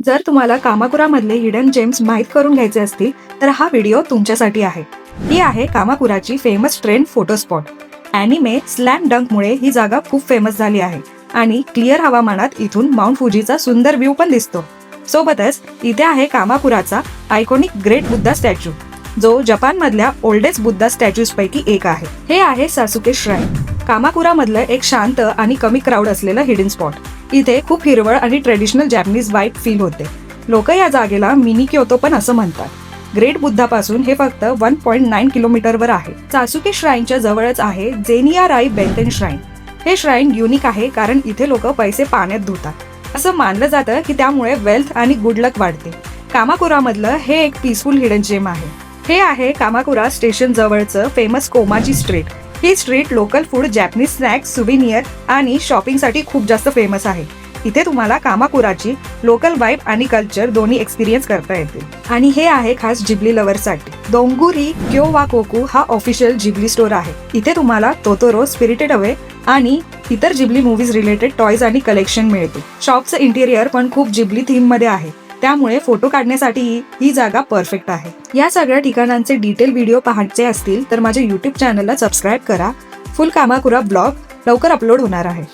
जर तुम्हाला कामाकुरामधले hidden gems माहीत करून घ्यायचे असतील तर हा व्हिडिओ तुमच्यासाठी आहे. ही आहे कामाकुराची famous trend photo spot. Anime slam डंकमुळे ही जागा खूप फेमस झाली आहे आणि क्लिअर हवामानात इथून माउंट फुजीचा सुंदर व्ह्यू पण दिसतो. सोबतच इथे आहे कामाकुराचा आयकॉनिक ग्रेट बुद्धा स्टॅच्यू, जो जपानमधल्या ओल्डेस्ट बुद्धा स्टॅच्यूज पैकी एक आहे. हे आहे सासुके श्राईन, कामाकुरामधलं एक शांत आणि कमी क्राऊड असलेलं हिडन स्पॉट. इथे खूप हिरवळ आणि ट्रेडिशनल जॅपनीज वाईब फील होते. लोक या जागेला मिनी क्योतो पण असं म्हणतात. ग्रेट बुद्धापासून हे फक्त 1.9 किलोमीटरवर आहे. सासुके श्राईनच्या जवळच आहे जेनिया राई बेंटेन श्राईन. हे श्राईन युनिक आहे कारण इथे लोक पैसे पाण्यात धुतात. असं मानलं जातं की त्यामुळे वेल्थ आणि गुड लक वाढते. कामाकुरामधलं हे एक पीसफुल हिडन जेम आहे. हे आहे कामाकुरा स्टेशन जवळचं फेमस कोमाची स्ट्रीट. ही street local food, Japanese snacks, souvenir आणि शॉपिंगसाठी खूप जास्त फेमस आहे. इथे तुम्हाला कामाकुराची लोकल वाईब आणि कल्चर दोन्ही एक्सपिरियन्स करता येतील. आणि हे आहे खास जिबली लव्हर्ससाठी. दोंगुरी क्योवाकोकू हा ऑफिशियल जिबली स्टोर आहे. इथे तुम्हाला तोतोरो, स्पिरिटेड अवे आणि इतर जिबली मूवीज रिलेटेड टॉयज आणि कलेक्शन मिळते. शॉपचं इंटिरियर पण खूप जिबली थीम मध्ये आहे, त्यामुळे फोटो काढण्यासाठी ही जागा परफेक्ट आहे. या सगळ्या ठिकाणांचे डिटेल व्हिडिओ पाहायचे असतील तर माझ्या YouTube चॅनलला सबस्क्राईब करा. फुल कामाकुरा ब्लॉग लवकर अपलोड होणार आहे.